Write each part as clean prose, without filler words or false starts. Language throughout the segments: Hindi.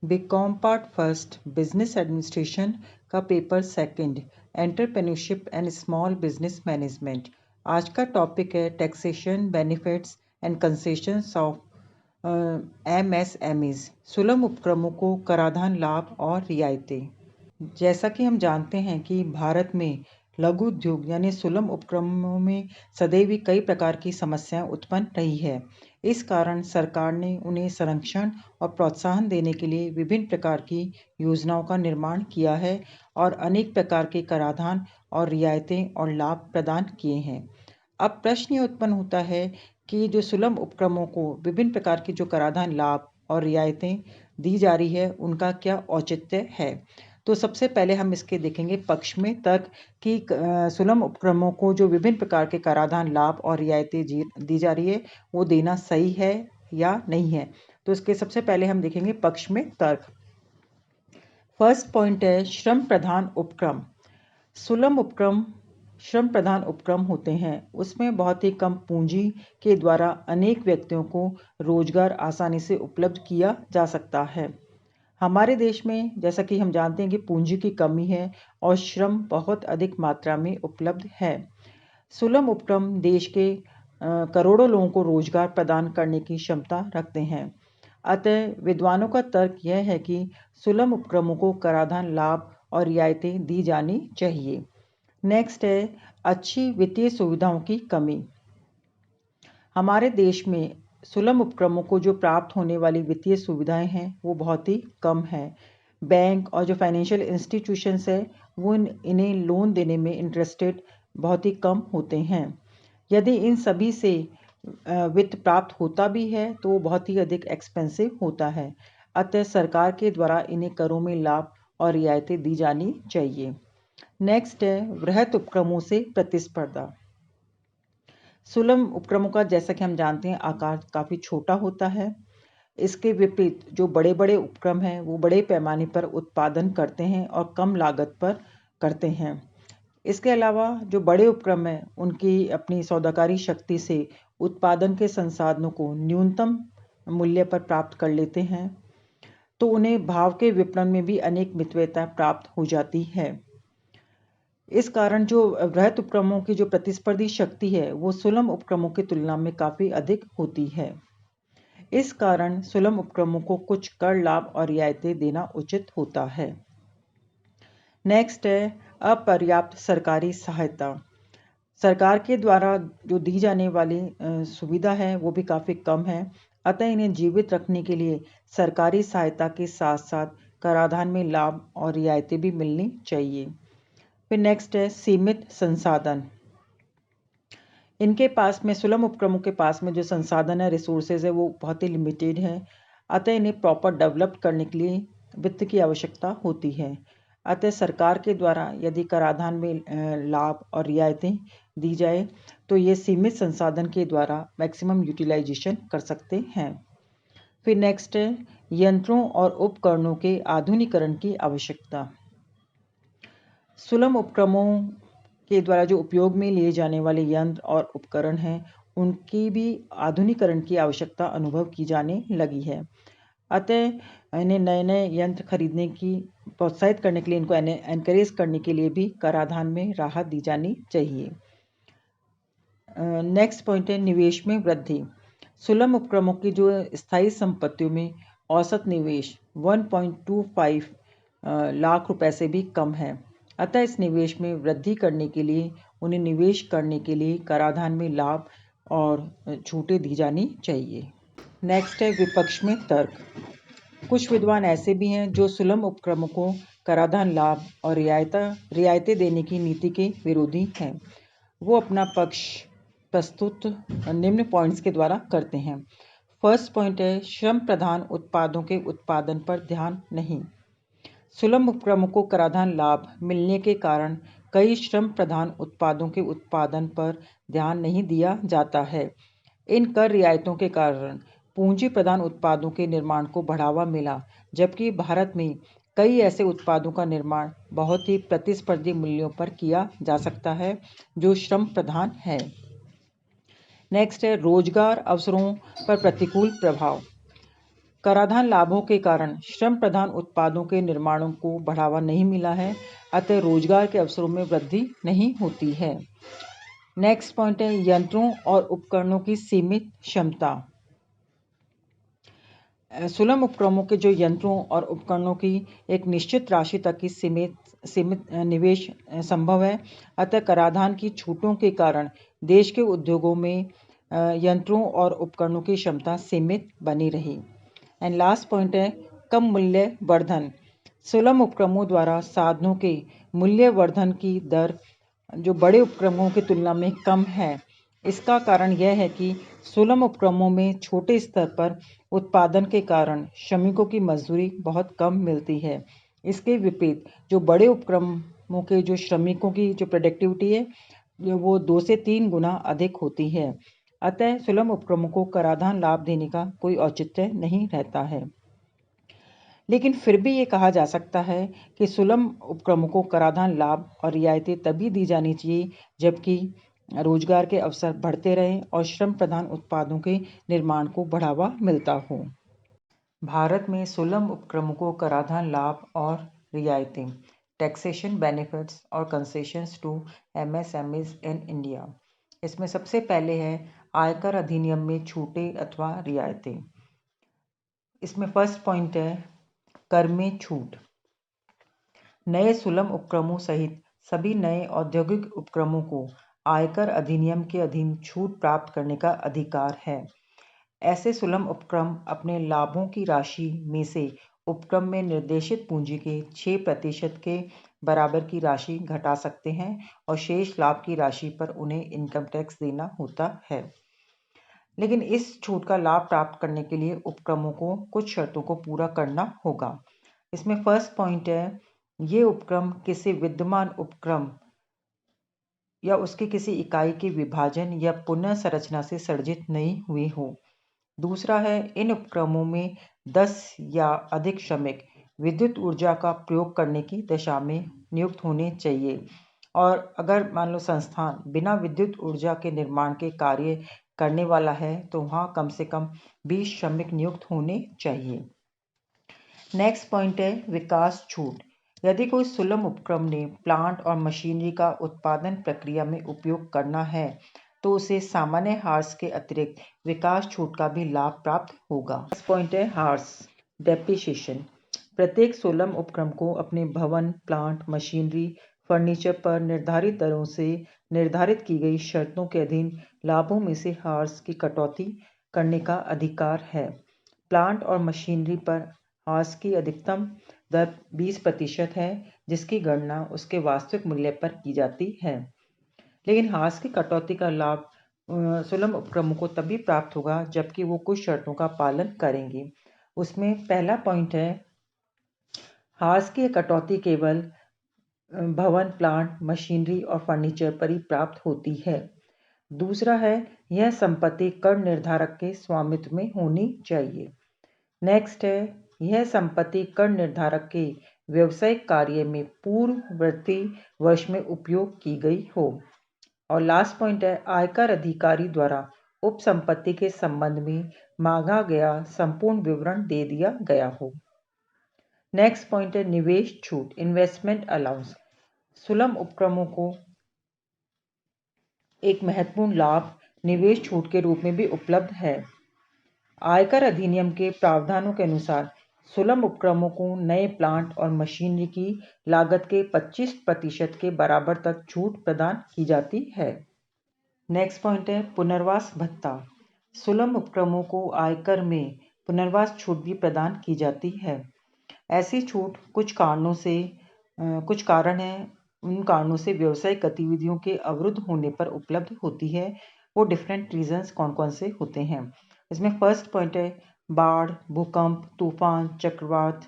BCom part first business administration का paper second entrepreneurship and small business management. आज का टॉपिक है taxation benefits and concessions of MSMEs, सुलभ उपक्रमों को कराधान लाभ और रियायतें। जैसा कि हम जानते हैं कि भारत में लघु उद्योग यानी सुलभ उपक्रमों में सदैव ही कई प्रकार की समस्याएं उत्पन्न रही है। इस कारण सरकार ने उन्हें संरक्षण और प्रोत्साहन देने के लिए विभिन्न प्रकार की योजनाओं का निर्माण किया है और अनेक प्रकार के कराधान और रियायतें और लाभ प्रदान किए हैं। अब प्रश्न ये उत्पन्न होता है कि जो सुलभ उपक्रमों को विभिन्न प्रकार के जो कराधान लाभ और रियायतें दी जा रही है उनका क्या औचित्य है। तो सबसे पहले हम इसके देखेंगे पक्ष में तर्क कि सुलभ उपक्रमों को जो विभिन्न प्रकार के कराधान लाभ और रियायतें दी जा रही है वो देना सही है या नहीं है। तो इसके सबसे पहले हम देखेंगे पक्ष में तर्क। फर्स्ट पॉइंट है श्रम प्रधान उपक्रम। सुलभ उपक्रम श्रम प्रधान उपक्रम होते हैं, उसमें बहुत ही कम पूंजी के द्वारा अनेक व्यक्तियों को रोजगार आसानी से उपलब्ध किया जा सकता है। हमारे देश में जैसा कि हम जानते हैं कि पूंजी की कमी है और श्रम बहुत अधिक मात्रा में उपलब्ध है। सुलभ उपक्रम देश के करोड़ों लोगों को रोजगार प्रदान करने की क्षमता रखते हैं। अतः विद्वानों का तर्क यह है कि सुलभ उपक्रमों को कराधान लाभ और रियायतें दी जानी चाहिए। नेक्स्ट है अच्छी वित्तीय सुविधाओं की कमी। हमारे देश में सुलभ उपक्रमों को जो प्राप्त होने वाली वित्तीय सुविधाएं हैं वो बहुत ही कम है। बैंक और जो फाइनेंशियल इंस्टीट्यूशंस है वो इन्हें लोन देने में इंटरेस्टेड बहुत ही कम होते हैं। यदि इन सभी से वित्त प्राप्त होता भी है तो वो बहुत ही अधिक एक्सपेंसिव होता है। अतः सरकार के द्वारा इन्हें करों में लाभ और रियायतें दी जानी चाहिए। नेक्स्ट है वृहत उपक्रमों से प्रतिस्पर्धा। सुलभ उपक्रमों का जैसा कि हम जानते हैं आकार काफ़ी छोटा होता है। इसके विपरीत जो बड़े बड़े उपक्रम हैं वो बड़े पैमाने पर उत्पादन करते हैं और कम लागत पर करते हैं। इसके अलावा जो बड़े उपक्रम हैं उनकी अपनी सौदाकारी शक्ति से उत्पादन के संसाधनों को न्यूनतम मूल्य पर प्राप्त कर लेते हैं, तो उन्हें भाव के विपणन में भी अनेक मितव्ययता प्राप्त हो जाती है। इस कारण जो वृहत उपक्रमों की जो प्रतिस्पर्धी शक्ति है वो सुलभ उपक्रमों की तुलना में काफ़ी अधिक होती है। इस कारण सुलभ उपक्रमों को कुछ कर लाभ और रियायतें देना उचित होता है। नेक्स्ट है अपर्याप्त सरकारी सहायता। सरकार के द्वारा जो दी जाने वाली सुविधा है वो भी काफ़ी कम है। अतः इन्हें जीवित रखने के लिए सरकारी सहायता के साथ साथ कराधान में लाभ और रियायतें भी मिलनी चाहिए। फिर नेक्स्ट है सीमित संसाधन। इनके पास में सुलभ उपक्रमों के पास में जो संसाधन है रिसोर्सेज है वो बहुत ही लिमिटेड है। अतः इन्हें प्रॉपर डेवलप करने के लिए वित्त की आवश्यकता होती है। अतः सरकार के द्वारा यदि कराधान में लाभ और रियायतें दी जाए तो ये सीमित संसाधन के द्वारा मैक्सिमम यूटिलाइजेशन कर सकते हैं। फिर नेक्स्ट है यंत्रों और उपकरणों के आधुनिकीकरण की आवश्यकता। सुलभ उपक्रमों के द्वारा जो उपयोग में लिए जाने वाले यंत्र और उपकरण हैं उनकी भी आधुनिकीकरण की आवश्यकता अनुभव की जाने लगी है। अतः इन्हें नए नए यंत्र खरीदने की प्रोत्साहित करने के लिए इनको एनकरेज करने के लिए भी कराधान में राहत दी जानी चाहिए। नेक्स्ट पॉइंट है निवेश में वृद्धि। सुलभ उपक्रमों की जो स्थायी संपत्तियों में औसत निवेश 1.25 लाख रुपए से भी कम है। अतः इस निवेश में वृद्धि करने के लिए उन्हें निवेश करने के लिए कराधान में लाभ और छूटें दी जानी चाहिए। नेक्स्ट है विपक्ष में तर्क। कुछ विद्वान ऐसे भी हैं जो सुलभ उपक्रमों को कराधान लाभ और रियायतें देने की नीति के विरोधी हैं। वो अपना पक्ष प्रस्तुत निम्न पॉइंट्स के द्वारा करते हैं। फर्स्ट पॉइंट है श्रम प्रधान उत्पादों के उत्पादन पर ध्यान नहीं। सुलभ उपक्रमों को कराधान लाभ मिलने के कारण कई श्रम प्रधान उत्पादों के उत्पादन पर ध्यान नहीं दिया जाता है। इन कर रियायतों के कारण पूंजी प्रधान उत्पादों के निर्माण को बढ़ावा मिला, जबकि भारत में कई ऐसे उत्पादों का निर्माण बहुत ही प्रतिस्पर्धी मूल्यों पर किया जा सकता है जो श्रम प्रधान है। नेक्स्ट है रोजगार अवसरों पर प्रतिकूल प्रभाव। कराधान लाभों के कारण श्रम प्रधान उत्पादों के निर्माणों को बढ़ावा नहीं मिला है, अतः रोजगार के अवसरों में वृद्धि नहीं होती है। नेक्स्ट पॉइंट है यंत्रों और उपकरणों की सीमित क्षमता। सुलभ उपक्रमों के जो यंत्रों और उपकरणों की एक निश्चित राशि तक की सीमित निवेश संभव है, अतः कराधान की छूटों के कारण देश के उद्योगों में यंत्रों और उपकरणों की क्षमता सीमित बनी रही। एंड लास्ट पॉइंट है कम मूल्य वर्धन। सुलभ उपक्रमों द्वारा साधनों के मूल्य वर्धन की दर जो बड़े उपक्रमों की तुलना में कम है। इसका कारण यह है कि सुलभ उपक्रमों में छोटे स्तर पर उत्पादन के कारण श्रमिकों की मजदूरी बहुत कम मिलती है। इसके विपरीत जो बड़े उपक्रमों के जो श्रमिकों की जो प्रोडक्टिविटी है वो 2 से 3 गुना अधिक होती है। अतः सुलभ उपक्रमों को कराधान लाभ देने का कोई औचित्य नहीं रहता है। लेकिन फिर भी ये कहा जा सकता है कि सुलभ उपक्रमों को कराधान लाभ और रियायतें तभी दी जानी चाहिए जबकि रोजगार के अवसर बढ़ते रहें और श्रम प्रधान उत्पादों के निर्माण को बढ़ावा मिलता हो। भारत में सुलभ उपक्रमों को कराधान लाभ और रियायतें, टैक्सेशन बेनिफिट्स और concessions to MSMEs in India. इसमें सबसे पहले है आयकर अधिनियम में छूटें अथवा रियायतें। इसमें फर्स्ट पॉइंट है कर में छूट। नए सुलभ उपक्रमों सहित सभी नए औद्योगिक उपक्रमों को आयकर अधिनियम के अधीन छूट प्राप्त करने का अधिकार है। ऐसे सुलभ उपक्रम अपने लाभों की राशि में से उपक्रम में निर्देशित पूंजी के 6% के बराबर की राशि घटा सकते हैं और शेष लाभ की राशि पर उन्हें इनकम टैक्स देना होता है। लेकिन इस छूट का लाभ प्राप्त करने के लिए उपक्रमों को कुछ शर्तों को पूरा करना होगा। इसमें फर्स्ट पॉइंट है ये उपक्रम किसी विद्यमान उपक्रम या उसकी किसी इकाई के विभाजन या पुनः संरचना से सर्जित नहीं हुए हो। दूसरा है इन उपक्रमों में 10 या अधिक श्रमिक विद्युत ऊर्जा का प्रयोग करने की दशा में नियुक्त होने चाहिए और अगर मान लो संस्थान बिना विद्युत ऊर्जा के निर्माण के कार्य करने वाला है तो वहाँ कम से कम 20 श्रमिक नियुक्त होने चाहिए। नेक्स्ट पॉइंट है विकास छूट। यदि कोई सुलभ उपक्रम ने प्लांट और मशीनरी का उत्पादन प्रक्रिया में उपयोग करना है तो उसे सामान्य हार्स के अतिरिक्त विकास छूट का भी लाभ प्राप्त होगा। नेक्स्ट पॉइंट है हार्स डेप्रिसिएशन। प्रत्येक सुलभ उपक्रम को अपने भवन, प्लांट, मशीनरी, फर्नीचर पर निर्धारित दरों से निर्धारित की गई शर्तों के अधीन लाभों में से हार्स की कटौती करने का अधिकार है। प्लांट और मशीनरी पर हार्स की अधिकतम दर 20% है जिसकी गणना उसके वास्तविक मूल्य पर की जाती है। लेकिन हार्स की कटौती का लाभ सुलभ उपक्रमों को तभी प्राप्त होगा जबकि वो कुछ शर्तों का पालन करेंगे। उसमें पहला पॉइंट है हार्स की कटौती केवल भवन, प्लांट, मशीनरी और फर्नीचर पर ही प्राप्त होती है। दूसरा है यह संपत्ति कर निर्धारक के स्वामित्व में होनी चाहिए। नेक्स्ट है यह संपत्ति कर निर्धारक के व्यवसायिक कार्य में पूर्ववर्ती वर्ष में उपयोग की गई हो। और लास्ट पॉइंट है आयकर अधिकारी द्वारा उपसंपत्ति के संबंध में मांगा गया संपूर्ण विवरण दे दिया गया हो। नेक्स्ट पॉइंट है निवेश छूट इन्वेस्टमेंट अलाउंस। सुलभ उपक्रमों को एक महत्वपूर्ण लाभ निवेश छूट के रूप में भी उपलब्ध है। आयकर अधिनियम के प्रावधानों के अनुसार सुलभ उपक्रमों को नए प्लांट और मशीनरी की लागत के 25% के बराबर तक छूट प्रदान की जाती है। नेक्स्ट पॉइंट है पुनर्वास भत्ता। सुलभ उपक्रमों को आयकर में पुनर्वास छूट भी प्रदान की जाती है। ऐसी छूट कुछ कारण हैं, उन कारणों से व्यवसायिक गतिविधियों के अवरुद्ध होने पर उपलब्ध होती है। वो डिफरेंट रीजंस कौन कौन से होते हैं। इसमें फर्स्ट पॉइंट है बाढ़, भूकंप, तूफान, चक्रवात,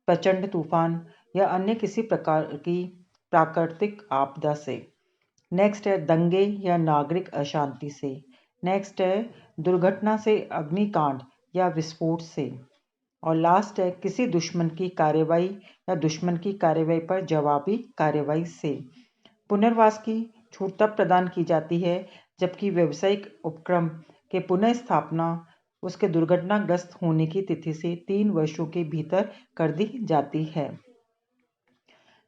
प्रचंड तूफान या अन्य किसी प्रकार की प्राकृतिक आपदा से। नेक्स्ट है दंगे या नागरिक अशांति से। नेक्स्ट है दुर्घटना से, अग्निकांड या विस्फोट से। और लास्ट है किसी दुश्मन की कार्रवाई या दुश्मन की कार्रवाई पर जवाबी कार्रवाई से। पुनर्वास की छूट तब प्रदान की जाती है जबकि व्यावसायिक उपक्रम के पुनः स्थापना उसके दुर्घटनाग्रस्त होने की तिथि से 3 वर्षों के भीतर कर दी जाती है।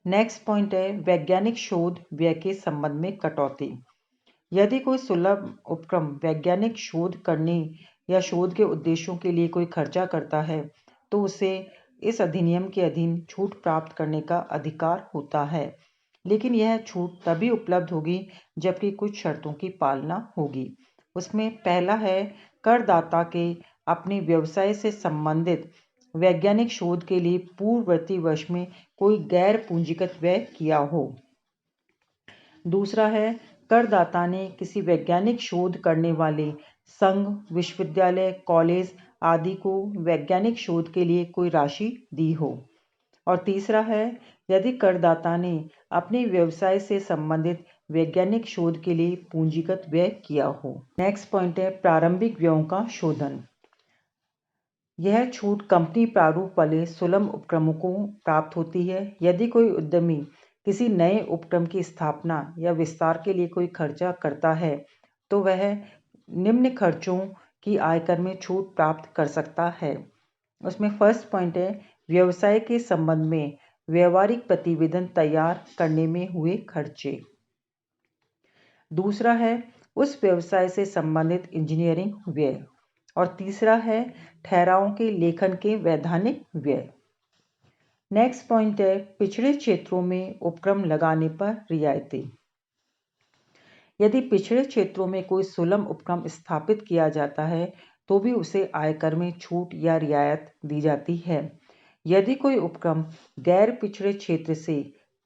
नेक्स्ट पॉइंट है वैज्ञानिक शोध व्यय के संबंध में कटौती। यदि कोई सुलभ उपक्रम वैज्ञानिक शोध करने या शोध के उद्देश्यों के लिए कोई खर्चा करता है तो उसे इस अधिनियम के अधीन छूट प्राप्त करने का अधिकार होता है, लेकिन यह छूट तभी उपलब्ध होगी जबकि कुछ शर्तों की पालना होगी। उसमें पहला है करदाता के अपने व्यवसाय से संबंधित वैज्ञानिक शोध के लिए पूर्ववर्ती वर्ष में कोई गैर पूंजीगत व्यय किया हो। दूसरा है करदाता ने किसी वैज्ञानिक शोध करने वाले संघ, विश्वविद्यालय, कॉलेज आदि को वैज्ञानिक शोध के लिए कोई राशि दी हो। और तीसरा है यदि करदाता ने अपने व्यवसाय से संबंधित वैज्ञानिक शोध के लिए पूंजीगत व्यय किया हो। नेक्स्ट पॉइंट है प्रारंभिक व्ययों का शोधन। यह छूट कंपनी प्रारूप वाले सुलभ उपक्रमों को प्राप्त होती है। यदि कोई उद्यमी किसी नए उपक्रम की स्थापना या विस्तार के लिए कोई खर्चा करता है तो वह निम्न खर्चों की आयकर में छूट प्राप्त कर सकता है। उसमें फर्स्ट पॉइंट है व्यवसाय के संबंध में व्यवहारिक प्रतिवेदन तैयार करने में हुए खर्चे। दूसरा है उस व्यवसाय से संबंधित इंजीनियरिंग व्यय। और तीसरा है ठहरावों के लेखन के वैधानिक व्यय। नेक्स्ट पॉइंट है पिछड़े क्षेत्रों में उपक्रम लगाने पर रियायतें। यदि पिछड़े क्षेत्रों में कोई सुलभ उपक्रम स्थापित किया जाता है तो भी उसे आयकर में छूट या रियायत दी जाती है। यदि कोई उपक्रम गैर पिछड़े क्षेत्र से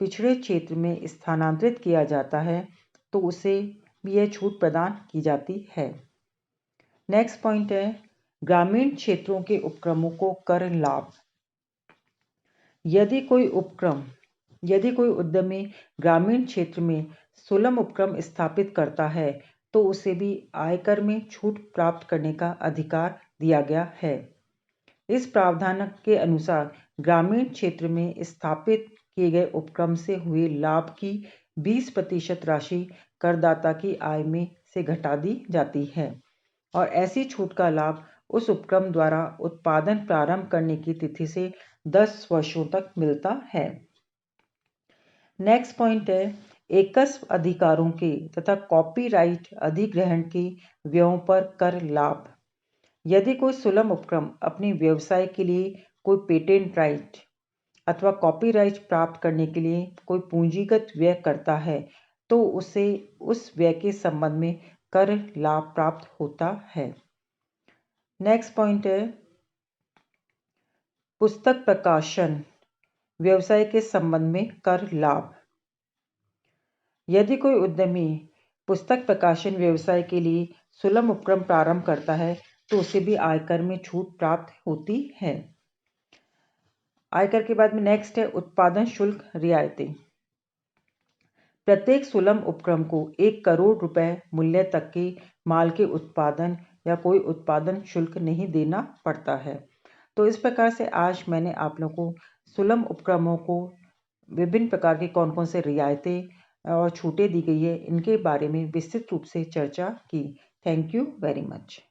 पिछड़े क्षेत्र में स्थानांतरित किया जाता है तो उसे भी यह छूट प्रदान की जाती है। नेक्स्ट पॉइंट है ग्रामीण क्षेत्रों के उपक्रमों को कर लाभ। यदि कोई उद्यमी ग्रामीण क्षेत्र में सुलभ उपक्रम स्थापित करता है तो उसे भी आयकर में छूट प्राप्त करने का अधिकार दिया गया है। इस प्रावधान के अनुसार ग्रामीण क्षेत्र में स्थापित किए गए उपक्रम से हुए लाभ की 20% राशि करदाता की आय में से घटा दी जाती है और ऐसी छूट का लाभ उस उपक्रम द्वारा उत्पादन प्रारंभ करने की तिथि से 10 वर्षों तक मिलता है। नेक्स्ट पॉइंट है एकस्व अधिकारों के तथा कॉपीराइट अधिग्रहण के व्ययों पर कर लाभ। यदि कोई सुलभ उपक्रम अपने व्यवसाय के लिए कोई पेटेंट राइट अथवा कॉपीराइट प्राप्त करने के लिए कोई पूंजीगत व्यय करता है तो उसे उस व्यय के संबंध में कर लाभ प्राप्त होता है। नेक्स्ट पॉइंट है पुस्तक प्रकाशन व्यवसाय के संबंध में कर लाभ। यदि कोई उद्यमी पुस्तक प्रकाशन व्यवसाय के लिए सुलभ उपक्रम प्रारंभ करता है तो उसे भी आयकर में छूट प्राप्त होती है। आयकर के बाद में नेक्स्ट है उत्पादन शुल्क रियायतें। प्रत्येक सुलभ उपक्रम को 1 करोड़ रुपए मूल्य तक के माल के उत्पादन या कोई उत्पादन शुल्क नहीं देना पड़ता है। तो इस प्रकार से आज मैंने आप लोगों को सुलभ उपक्रमों को विभिन्न प्रकार की कौन कौन से रियायतें और छूटें दी गई है इनके बारे में विस्तृत रूप से चर्चा की। Thank you very much.